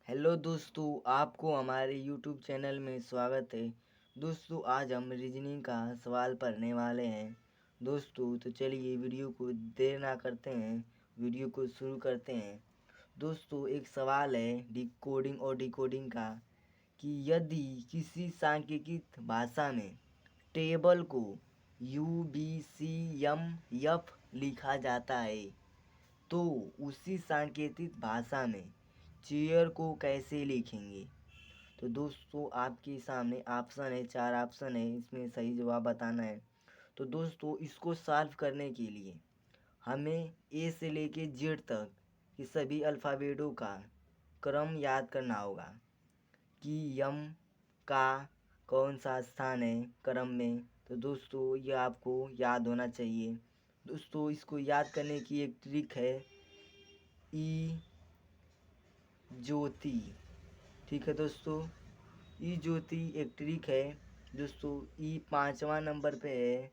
Hello दोस्तों, आपको हमारे यूट्यूब चैनल में स्वागत है। दोस्तों, आज हम रीजनिंग का सवाल पढ़ने वाले हैं। दोस्तों, तो चलिए वीडियो को देर ना करते हैं, वीडियो को शुरू करते हैं। दोस्तों, एक सवाल है डिकोडिंग और डिकोडिंग का कि यदि किसी सांकेतिक भाषा में टेबल को UBCMF लिखा जाता है तो उसी सांकेतिक भाषा में चेयर को कैसे लिखेंगे। तो दोस्तों, आपके सामने ऑप्शन है, 4 ऑप्शन है, इसमें सही जवाब बताना है। तो दोस्तों, इसको सॉल्व करने के लिए हमें ए से लेके जेड तक के सभी अल्फ़ाबेटों का क्रम याद करना होगा कि यम का कौन सा स्थान है क्रम में। तो दोस्तों, ये आपको याद होना चाहिए। दोस्तों, इसको याद करने की एक ट्रिक है, ई ज्योति। ठीक है दोस्तों, ई ज्योति एक ट्रिक है। दोस्तों, ई 5वां नंबर पे है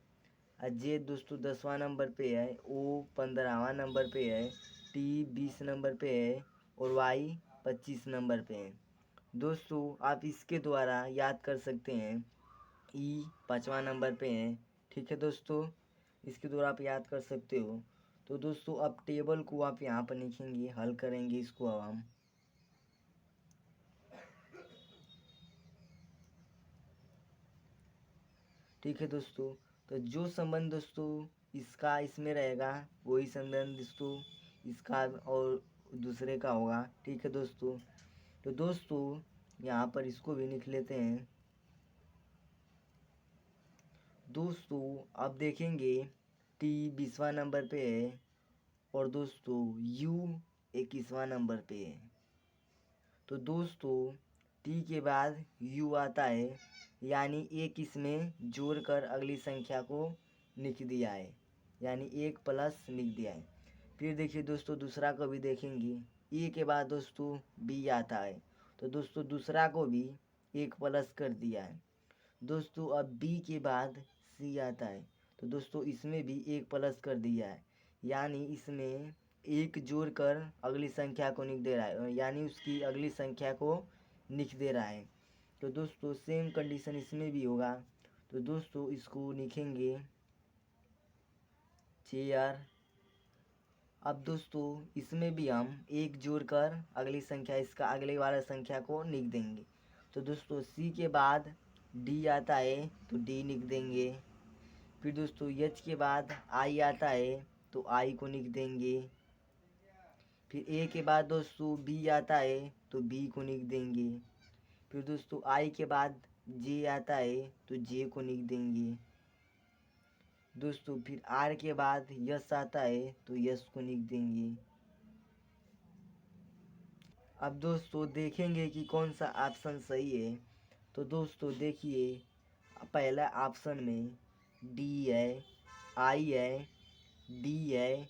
और जे दोस्तों 10वां नंबर पे है, ओ 15वां नंबर पे है, टी 20 नंबर पे है और वाई 25 नंबर पे है। दोस्तों, आप इसके द्वारा याद कर सकते हैं। ई 5वां नंबर पे है। ठीक है दोस्तों, इसके द्वारा आप याद कर सकते हो। तो दोस्तों, अब टेबल को आप यहाँ पर लिखेंगे, हल करेंगे इसको अब हम। ठीक है दोस्तों, तो जो संबंध दोस्तों इसका इसमें रहेगा वही संबंध दोस्तों इसका और दूसरे का होगा। ठीक है दोस्तों, तो दोस्तों यहाँ पर इसको भी लिख लेते हैं। दोस्तों, अब देखेंगे टी 20वां नंबर पे है और दोस्तों यू 21वां नंबर पे है। तो दोस्तों, टी के बाद यू आता है, यानी एक इसमें जोड़कर अगली संख्या को लिख दिया है, यानी 1 प्लस लिख दिया है। फिर देखिए दोस्तों, दूसरा को भी देखेंगे। ए के बाद दोस्तों बी आता है, तो दोस्तों दूसरा को भी 1 प्लस कर दिया है। दोस्तों, अब बी के बाद सी आता है, तो दोस्तों इसमें भी 1 प्लस कर दिया है, यानी इसमें एक जोड़कर अगली संख्या को लिख दे रहा है, यानी उसकी अगली संख्या को लिख दे रहा है। तो दोस्तों सेम कंडीशन इसमें भी होगा। तो दोस्तों इसको लिखेंगे चेयर। अब दोस्तों इसमें भी हम एक जोड़कर अगली संख्या, इसका अगले वाला संख्या को लिख देंगे। तो दोस्तों सी के बाद डी आता है, तो डी लिख देंगे। फिर दोस्तों एच के बाद आई आता है, तो आई को लिख देंगे। फिर ए के बाद दोस्तों बी आता है, तो बी को लिख देंगे। फिर दोस्तों आई के बाद जे आता है, तो जे को लिख देंगे। दोस्तों फिर आर के बाद यस आता है, तो यस को लिख देंगे। अब दोस्तों देखेंगे कि कौन सा ऑप्शन सही है। तो दोस्तों देखिए, पहला ऑप्शन में डी है, आई है, डी है,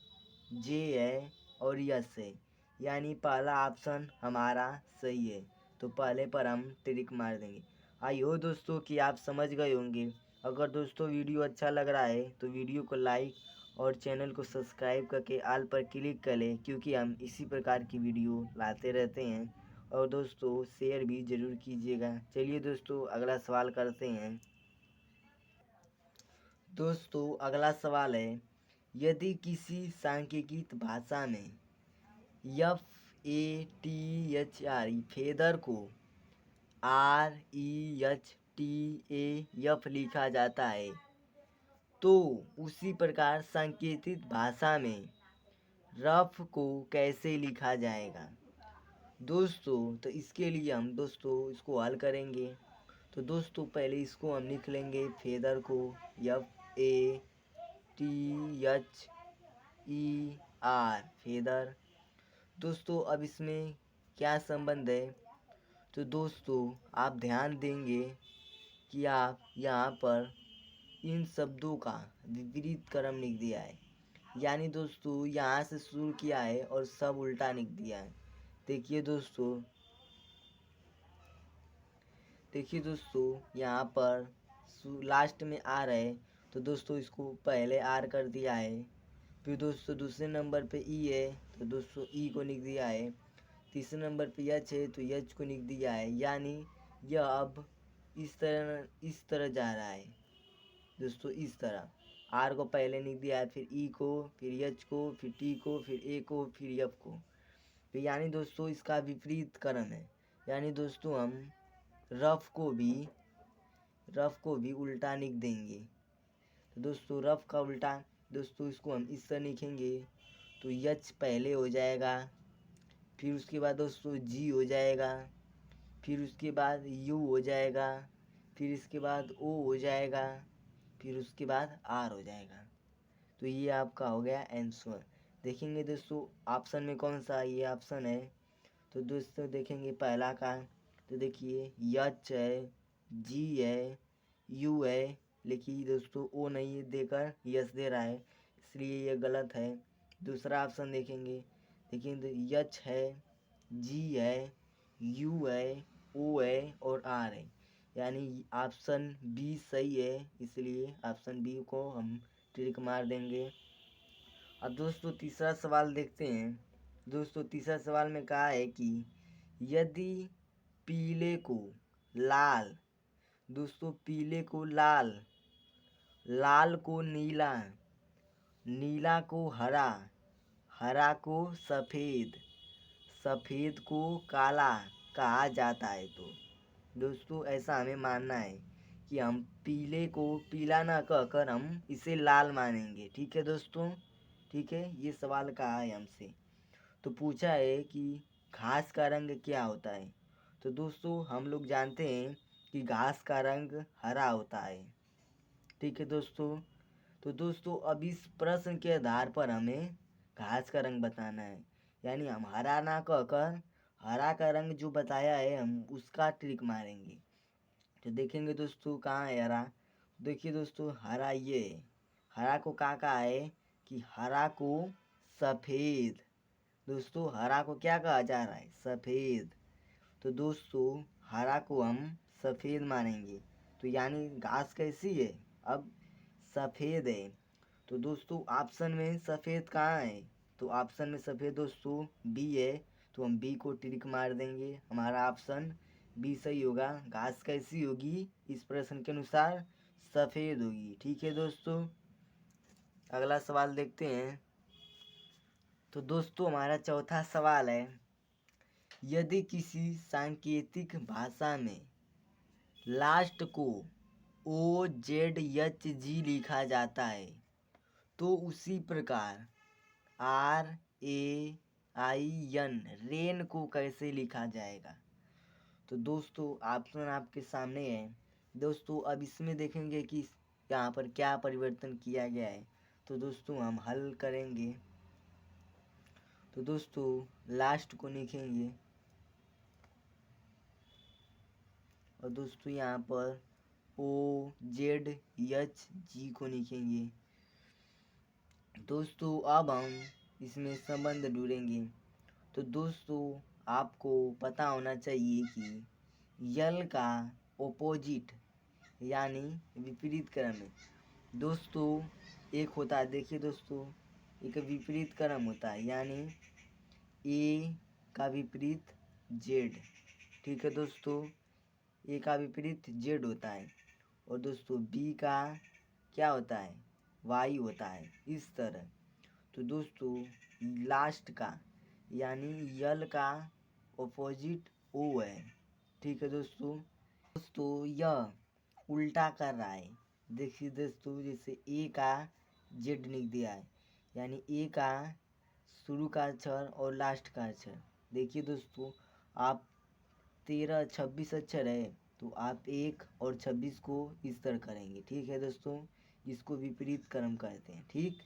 जे है और यस है, यानी पहला ऑप्शन हमारा सही है। तो पहले पर हम टिक मार देंगे। आई हो दोस्तों कि आप समझ गए होंगे। अगर दोस्तों वीडियो अच्छा लग रहा है तो वीडियो को लाइक और चैनल को सब्सक्राइब करके ऑल पर क्लिक कर लें, क्योंकि हम इसी प्रकार की वीडियो लाते रहते हैं। और दोस्तों शेयर भी ज़रूर कीजिएगा। चलिए दोस्तों अगला सवाल करते हैं। दोस्तों अगला सवाल है, यदि किसी सांकेतिक भाषा में FATHR फेदर को REHTAF लिखा जाता है तो उसी प्रकार सांकेतिक भाषा में रफ को कैसे लिखा जाएगा। दोस्तों तो इसके लिए हम दोस्तों इसको हल करेंगे। तो दोस्तों पहले इसको हम लिख लेंगे फेदर को, FATHER फेदर। दोस्तों अब इसमें क्या संबंध है। तो दोस्तों आप ध्यान देंगे कि आप यहाँ पर इन शब्दों का विपरीत क्रम लिख दिया है, यानी दोस्तों यहाँ से शुरू किया है और सब उल्टा लिख दिया है। देखिए दोस्तों यहाँ पर लास्ट में आर है, तो दोस्तों इसको पहले आर कर दिया है। फिर दोस्तों दूसरे नंबर पे ई है, तो दोस्तों ई को लिख दिया है। तीसरे नंबर पे यच है तो यच को लिख दिया है, यानी यह अब इस तरह जा रहा है दोस्तों, इस तरह। आर को पहले लिख दिया है, फिर ई को, फिर एच को, फिर टी को, फिर ए को, फिर एफ को। तो यानी दोस्तों इसका विपरीत क्रम है। यानी दोस्तों हम रफ को भी उल्टा लिख देंगे। तो दोस्तों रफ का उल्टा दोस्तों इसको हम इस तरह लिखेंगे, तो यच पहले हो जाएगा, फिर उसके बाद दोस्तों जी हो जाएगा, फिर उसके बाद यू हो जाएगा, फिर इसके बाद ओ हो जाएगा, फिर उसके बाद आर हो जाएगा। तो ये आपका हो गया आंसर। देखेंगे दोस्तों ऑप्शन में कौन सा ये ऑप्शन है। तो दोस्तों देखेंगे पहला का, तो देखिए यच है, जी है, यू है, लेकिन दोस्तों ओ नहीं देकर यस दे रहा है, इसलिए ये गलत है। दूसरा ऑप्शन देखेंगे, देखिए यच है, जी है, यू है, ओ है और आर है, यानी ऑप्शन बी सही है, इसलिए ऑप्शन बी को हम टिक मार देंगे। अब दोस्तों तीसरा सवाल देखते हैं। दोस्तों तीसरा सवाल में कहा है कि यदि पीले को लाल, दोस्तों पीले को लाल, लाल को नीला, नीला को हरा, हरा को सफ़ेद, सफ़ेद को काला कहा जाता है, तो दोस्तों ऐसा हमें मानना है कि हम पीले को पीला ना कहकर हम इसे लाल मानेंगे। ठीक है दोस्तों, ठीक है। ये सवाल कहा है हमसे। तो पूछा है कि घास का रंग क्या होता है। तो दोस्तों हम लोग जानते हैं कि घास का रंग हरा होता है। ठीक है दोस्तों। तो दोस्तों अब इस प्रश्न के आधार पर हमें घास का रंग बताना है, यानी हम हरा ना कहकर हरा का रंग जो बताया है हम उसका ट्रिक मारेंगे। तो देखेंगे दोस्तों कहाँ है हरा। देखिए दोस्तों हरा ये है। हरा को कहाँ कहा है कि हरा को सफ़ेद, दोस्तों हरा को क्या कहा जा रहा है, सफ़ेद। तो दोस्तों हरा को हम सफ़ेद मानेंगे, तो यानी घास कैसी है, अब सफ़ेद है। तो दोस्तों ऑप्शन में सफ़ेद कहाँ है, तो ऑप्शन में सफ़ेद दोस्तों बी है, तो हम बी को टिक मार देंगे, हमारा ऑप्शन बी सही होगा। घास कैसी होगी इस प्रश्न के अनुसार, सफ़ेद होगी। ठीक है दोस्तों, अगला सवाल देखते हैं। तो दोस्तों हमारा चौथा सवाल है, यदि किसी सांकेतिक भाषा में लास्ट को ओ जेड एच जी लिखा जाता है, तो उसी प्रकार R A I N rain को कैसे लिखा जाएगा। तो दोस्तों ऑप्शन आपके सामने है। दोस्तों अब इसमें देखेंगे कि यहाँ पर क्या परिवर्तन किया गया है। तो दोस्तों हम हल करेंगे। तो दोस्तों लास्ट को लिखेंगे और दोस्तों यहाँ पर ओ जेड एच जी को लिखेंगे। दोस्तों अब हम इसमें संबंध ढूंढेंगे। तो दोस्तों आपको पता होना चाहिए कि यल का ओपोजिट यानी विपरीत क्रम है। दोस्तों एक होता है, देखिए दोस्तों एक विपरीत क्रम होता है, यानी ए का विपरीत जेड। ठीक है दोस्तों, ए का विपरीत जेड होता है, और दोस्तों बी का क्या होता है, वाई होता है, इस तरह। तो दोस्तों लास्ट का यानी यल का ऑपोजिट ओ है। ठीक है दोस्तों यह उल्टा कर रहा है। देखिए दोस्तों जैसे ए का जेड लिख दिया है, यानी ए का शुरू का अक्षर और लास्ट का अक्षर। देखिए दोस्तों आप 13-26 अक्षर है, तो आप 1 और 26 को इस तरह करेंगे। ठीक है दोस्तों, इसको विपरीत क्रम कहते हैं। ठीक,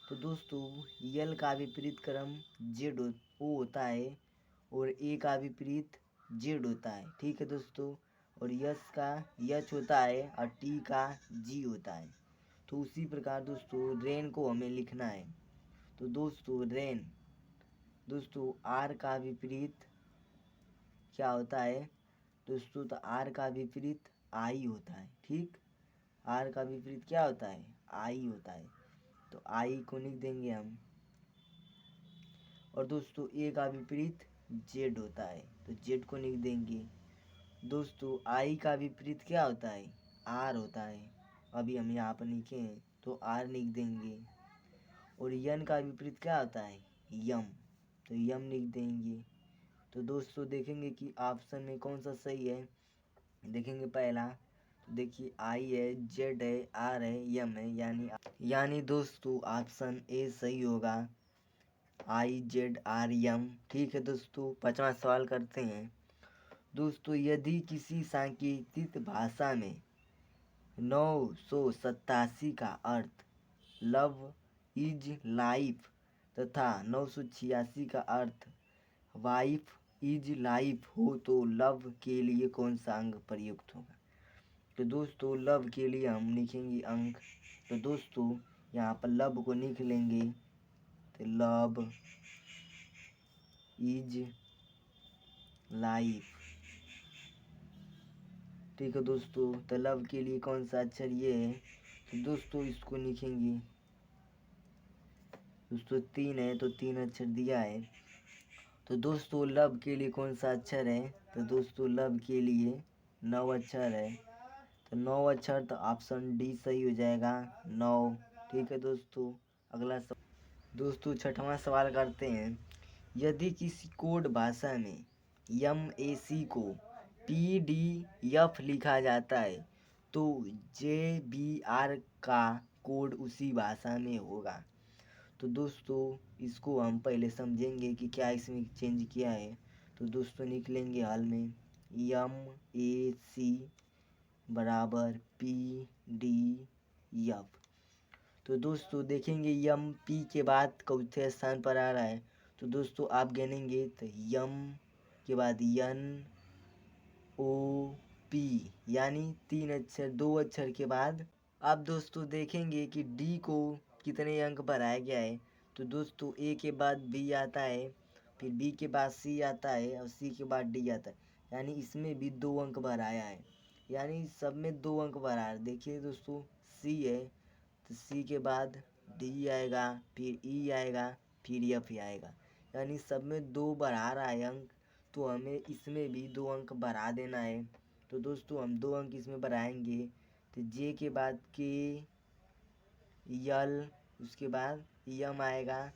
तो दोस्तों यल का विपरीत क्रम जेड ओ होता है, और ए का विपरीत जेड होता है। ठीक है दोस्तों, और यस का यच होता है और टी का जी होता है। तो उसी प्रकार दोस्तों रेन को हमें लिखना है। तो दोस्तों रेन, दोस्तों आर का विपरीत क्या होता है दोस्तों, तो आर का विपरीत आई होता है। ठीक, आर का विपरीत क्या होता है, आई होता है, तो आई को लिख देंगे हम। और दोस्तों ए का विपरीत जेड होता है, तो जेड को लिख देंगे। दोस्तों आई का विपरीत क्या होता है? आर होता है। अभी हम यहाँ पर लिखे हैं तो आर लिख देंगे। और यन का विपरीत क्या होता है? यम, तो यम लिख देंगे। तो दोस्तों देखेंगे कि ऑप्शन में कौन सा सही है। देखेंगे पहला, तो देखिए आई है, जेड है, आर है, यम है, यानी दोस्तों ऑप्शन ए सही होगा, आई जेड आर यम। ठीक है दोस्तों, 5वां सवाल करते हैं। दोस्तों यदि किसी सांकेतिक भाषा में 987 का अर्थ लव इज लाइफ तथा 986 का अर्थ वाइफ इज लाइफ हो तो लव के लिए कौन सा अंक प्रयुक्त होगा? तो दोस्तों लव के लिए हम लिखेंगे अंक। तो दोस्तों यहाँ पर लव को लिख लेंगे, तो लव इज लाइफ। ठीक है दोस्तों, तो लव के लिए कौन सा अक्षर ये है? तो दोस्तों इसको लिखेंगे। दोस्तों 3 है तो 3 अक्षर दिया है। तो दोस्तों लव के लिए कौन सा अक्षर है? तो दोस्तों लव के लिए 9 अक्षर है। तो 9 अक्षर, तो ऑप्शन डी सही हो जाएगा, 9। ठीक है दोस्तों, अगला सवाल। दोस्तों 6वां सवाल करते हैं। यदि किसी कोड भाषा में MAC को PDF लिखा जाता है तो JBR का कोड उसी भाषा में होगा। तो दोस्तों इसको हम पहले समझेंगे कि क्या इसमें चेंज किया है। तो दोस्तों लिख लेंगे हाल में MAC बराबर PDF। तो दोस्तों देखेंगे यम पी के बाद चौथे स्थान पर आ रहा है। तो दोस्तों आप गिनेंगे तो यम के बाद NOP, यानी 3 अक्षर 2 अक्षर के बाद आप दोस्तों देखेंगे कि डी को कितने अंक बढ़ाया गया है। तो दोस्तों ए के बाद बी आता है, फिर बी के बाद सी आता है और सी के बाद डी आता है, यानी इसमें भी 2 अंक बढ़ाया है, यानी सब में 2 अंक बढ़ा है। देखिए दोस्तों सी है तो सी के बाद डी आएगा, फिर ई आएगा, फिर एफ आएगा, यानी सब में 2 बढ़ा रहा है अंक, तो हमें इसमें भी 2 अंक बढ़ा देना है। तो दोस्तों हम 2 अंक इसमें बढ़ाएंगे, तो जे के बाद के, यल, उसके बाद यम आएगा,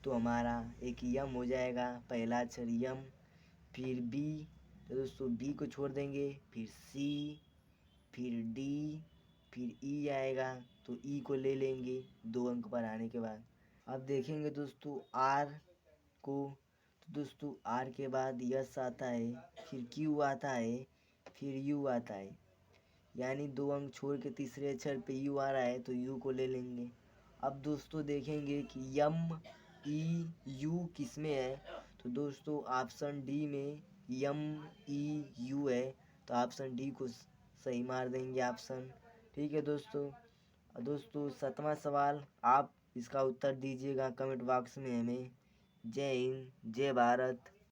तो हमारा एक यम हो जाएगा, पहला अक्षर यम। फिर बी, तो दोस्तों बी को छोड़ देंगे, फिर सी, फिर डी, फिर ई आएगा, तो ई को ले लेंगे 2 अंक बढ़ाने के बाद। अब देखेंगे दोस्तों आर को, तो दोस्तों आर के बाद यस आता है, फिर क्यू आता है, फिर यू आता है, यानी 2 अंक छोड़ के तीसरे अक्षर पे यू आ रहा है, तो यू को ले लेंगे। अब दोस्तों देखेंगे कि ME U किस में है। तो दोस्तों ऑप्शन डी में ME U है, तो ऑप्शन डी को सही मार देंगे ऑप्शन। ठीक है दोस्तों। दोस्तों 7वां सवाल, आप इसका उत्तर दीजिएगा कमेंट बॉक्स में हमें। जय हिंद, जय भारत।